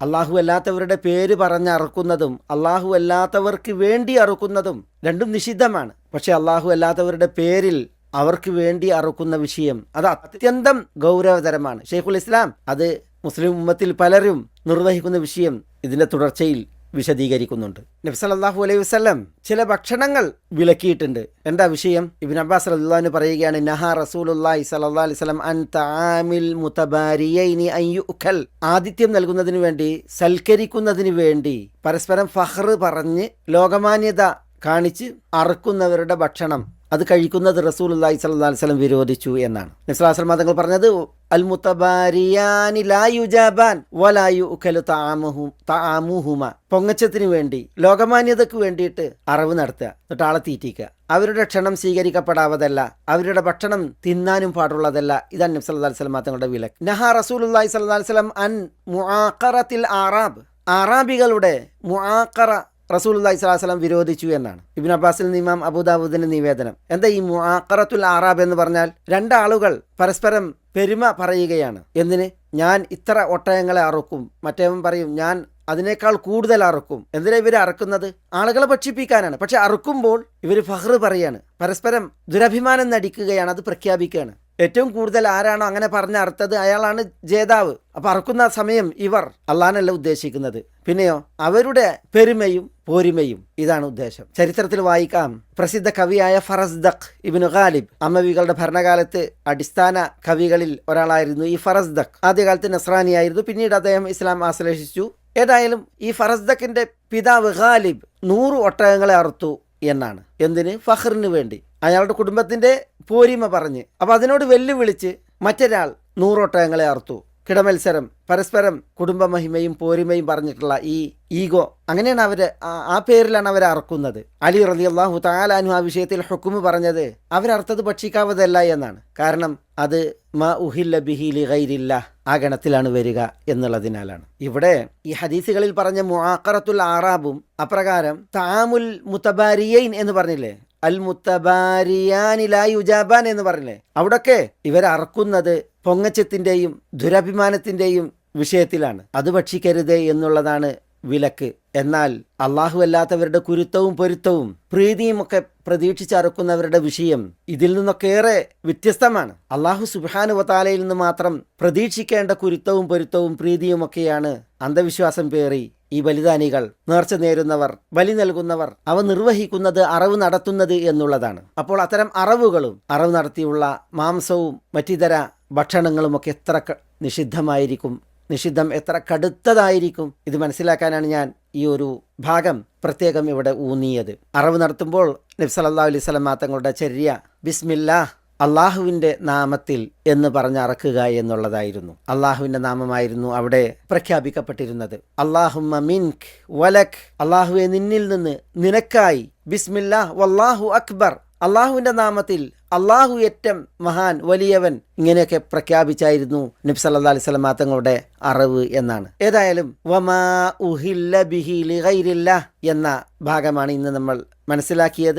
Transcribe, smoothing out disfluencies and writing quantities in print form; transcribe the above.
അള്ളാഹു അല്ലാത്തവരുടെ പേര് പറഞ്ഞ് അറുക്കുന്നതും അള്ളാഹു അല്ലാത്തവർക്ക് വേണ്ടി അറുക്കുന്നതും രണ്ടും നിഷിദ്ധമാണ്. പക്ഷെ അള്ളാഹു അല്ലാത്തവരുടെ പേരിൽ അവർക്ക് വേണ്ടി അറുക്കുന്ന വിഷയം അത് അത്യന്തം ഗൗരവതരമാണ്. ഷെയ്ഖുൽ ഇസ്ലാം അത് മുസ്ലിം ഉമ്മത്തിൽ പലരും നിർവഹിക്കുന്ന വിഷയം ഇതിൻ്റെ തുടർച്ചയിൽ വിശദീകരിക്കുന്നുണ്ട്. നബി സല്ലല്ലാഹു അലൈഹി വസല്ലം ചില ഭക്ഷണങ്ങൾ വിലക്കിയിട്ടുണ്ട്. എന്താ വിഷയം? ഇബ്നു അബ്ബാസ് റളിയല്ലാഹു അൻഹു പറയുകയാണ്, നഹാ റസൂലുള്ളാഹി സ്വല്ലല്ലാഹു അലൈഹി വസല്ലം അൻ തആമിൽ മുതബാരിയൈനി അൻ യുഅകൽ. ആതിഥ്യം നൽകുന്നതിന് വേണ്ടി, സൽക്കരിക്കുന്നതിന് വേണ്ടി പരസ്പരം ഫഖ്ർ പറഞ്ഞ് ലോകമാന്യത കാണിച്ച് അറുക്കുന്നവരുടെ ഭക്ഷണം അത് കഴിക്കുന്നത് റസൂലുള്ളാഹി സ്വല്ലല്ലാഹു അലൈഹി വസല്ലം വിരോധിച്ചു എന്നാണ്. നബി സല്ലല്ലാഹു അലൈഹി വസല്ലം തങ്ങൾ പറഞ്ഞത്, അൽ മുതബാരിയാനി ലാ യുജാബാൻ വലാ യുഅകലു തആമുഹുമ. പൊങ്ങച്ചത്തിന് വേണ്ടി, ലോകമാന്യതയ്ക്ക് വേണ്ടിയിട്ട് അറവ് നടത്തുക, എന്നിട്ട് ആളെ തീറ്റിക്കുക. അവരുടെ ക്ഷണം സ്വീകരിക്കപ്പെടാവതല്ല, അവരുടെ ഭക്ഷണം തിന്നാനും പാടുള്ളതല്ല. ഇതാണ് നബി സല്ലല്ലാഹു അലൈഹി വസല്ലം തങ്ങളുടെ വിലക്ക്. നഹാ റസൂലുള്ളാഹി സ്വല്ലല്ലാഹു അലൈഹി വസല്ലം അൻ മുആഖറത്തിൽ ആറാബ്. ആറാബികളുടെ മുആഖറ റസൂലുള്ളാഹി സ്വല്ലല്ലാഹു അലൈഹി വസല്ലം വിരോധിച്ചു എന്നാണ് ഇബ്നു അബ്ബാസിൽ നിന്ന് ഇമാം അബൂദാവൂദിന്റെ നിവേദനം. എന്താ ഈ മുആഖറത്തുൽ ആറാബ് എന്ന് പറഞ്ഞാൽ? രണ്ടാളുകൾ പരസ്പരം പെരുമ പറയുകയാണ്. എന്തിന്? ഞാൻ ഇത്ര ഒട്ടകങ്ങളെ അറുക്കും, മറ്റേവൻ പറയും ഞാൻ അതിനേക്കാൾ കൂടുതൽ അറുക്കും. എന്തിനാ ഇവർ അറുക്കുന്നത്? ആളുകളെ ഭക്ഷിപ്പിക്കാനാണ്. പക്ഷെ അറുക്കുമ്പോൾ ഇവർ ഫഖ്ർ പറയാണ്, പരസ്പരം ദുരഭിമാനം നടിക്കുകയാണ്, അത് പ്രഖ്യാപിക്കുകയാണ്. ഏറ്റവും കൂടുതൽ ആരാണോ അങ്ങനെ പറഞ്ഞ അർത്ഥത് അയാളാണ് ജേതാവ്. അപ്പൊ അറുക്കുന്ന സമയം ഇവർ അള്ളാഹനല്ല ഉദ്ദേശിക്കുന്നത്, പിന്നെയോ അവരുടെ പെരുമയും പോരിമയും ഇതാണ് ഉദ്ദേശം. ചരിത്രത്തിൽ വായിക്കാം, പ്രസിദ്ധ കവിയായ ഫറസ്ദഖ് ഇബ്നു ഗാലിബ് അമ്മവികളുടെ ഭരണകാലത്ത് അടിസ്ഥാന കവികളിൽ ഒരാളായിരുന്നു ഈ ഫറസ്ദഖ്. ആദ്യകാലത്ത് നസ്രാനിയായിരുന്നു, പിന്നീട് അദ്ദേഹം ഇസ്ലാം ആശ്ലേഷിച്ചു. ഏതായാലും ഈ ഫറസ്ദഖിന്റെ പിതാവ് ഗാലിബ് 100 ഒട്ടകങ്ങളെ അറുത്തു എന്നാണ്. എന്തിന്? ഫഖറിന് വേണ്ടി, അയാളുടെ കുടുംബത്തിന്റെ പോരിമ പറഞ്ഞ്. അപ്പൊ അതിനോട് വെല്ലുവിളിച്ച് മറ്റൊരാൾ 100 ഒട്ടകങ്ങളെ അറുത്തു. കിടമത്സരം, പരസ്പരം കുടുംബ മഹിമയും പോരിമയും പറഞ്ഞിട്ടുള്ള ഈ ഈഗോ, അങ്ങനെയാണ് അവര്, ആ പേരിലാണ് അവർ അറക്കുന്നത്. അലി റളിയല്ലാഹു തആല അൻഹു ആ വിഷയത്തിൽ ഹുക്മ് പറഞ്ഞത് അവരർത്ഥത് ഭക്ഷിക്കാവതല്ല എന്നാണ്. കാരണം അത് മാ ഉഹില്ല ബിഹി ലിഗൈരില്ലാഹ്, ആ ഗണത്തിലാണ് വരിക എന്നുള്ളതിനാലാണ്. ഇവിടെ ഈ ഹദീസുകളിൽ പറഞ്ഞ മുആഖറത്തുൽ ആറാബും അപ്രകാരം തആമുൽ മുതബാരിയൈൻ എന്ന് പറഞ്ഞില്ലേ, അൽ മുതബാരിയാനി ലാ യുജാബാൻ എന്ന് പറഞ്ഞില്ലേ, അവിടൊക്കെ ഇവരറക്കുന്നത് പൊങ്ങച്ചത്തിൻ്റെയും ദുരഭിമാനത്തിൻ്റെയും വിഷയത്തിലാണ്. അത് ഭക്ഷിക്കരുത് എന്നുള്ളതാണ് വിലക്ക്. എന്നാൽ അള്ളാഹു അല്ലാത്തവരുടെ കുരുത്തവും പൊരുത്തവും പ്രീതിയും ഒക്കെ പ്രതീക്ഷിച്ചറുക്കുന്നവരുടെ വിഷയം ഇതിൽ നിന്നൊക്കേറെ വ്യത്യസ്തമാണ്. അള്ളാഹു സുബ്ഹാനഹു വ തആലയിൽ നിന്ന് മാത്രം പ്രതീക്ഷിക്കേണ്ട കുരുത്തവും പൊരുത്തവും പ്രീതിയുമൊക്കെയാണ് അന്ധവിശ്വാസം പേറി ഈ ബലിദാനികൾ, നേർച്ച നേരുന്നവർ, ബലി നൽകുന്നവർ അവ നിർവഹിക്കുന്നത്, അറവ് നടത്തുന്നത് എന്നുള്ളതാണ്. അപ്പോൾ അത്തരം അറവുകളും അറവ് നടത്തിയുള്ള മാംസവും മറ്റിതര ഭക്ഷണങ്ങളുമൊക്കെ എത്ര നിഷിദ്ധമായിരിക്കും, നിഷിദ്ധം എത്ര കടുത്തതായിരിക്കും. ഇത് മനസ്സിലാക്കാനാണ് ഞാൻ ഈ ഒരു ഭാഗം പ്രത്യേകം ഇവിടെ ഊന്നിയത്. അറവ് നടത്തുമ്പോൾ നബി സല്ലല്ലാഹു അലൈഹി വസല്ലം തങ്ങളുടെ ചര്യ ബിസ്മില്ലാഹ്, അള്ളാഹുവിൻ്റെ നാമത്തിൽ എന്ന് പറഞ്ഞ് അറക്കുക എന്നുള്ളതായിരുന്നു. അള്ളാഹുവിൻ്റെ നാമമായിരുന്നു അവിടെ പ്രഖ്യാപിക്കപ്പെട്ടിരുന്നത്. അല്ലാഹുമ്മ മിൻക് വലക്, അള്ളാഹുവെ നിന്നിൽ നിന്ന്, നിനക്കായി. ബിസ്മില്ലാഹ് വല്ലാഹു അക്ബർ, അള്ളാഹുവിൻ്റെ നാമത്തിൽ, അള്ളാഹു ഏറ്റവും മഹാൻ, വലിയവൻ. ഇങ്ങനെയൊക്കെ പ്രഖ്യാപിച്ചായിരുന്നു നബി സല്ലല്ലാഹു അലൈഹി വസല്ലം തങ്ങളുടെ അറവ് എന്നാണ്. ഏതായാലും വമാ ഉഹില്ല ബിഹി ലിഗൈരില്ലാഹ് എന്ന ഭാഗമാണ് ഇന്ന് നമ്മൾ മനസ്സിലാക്കിയത്.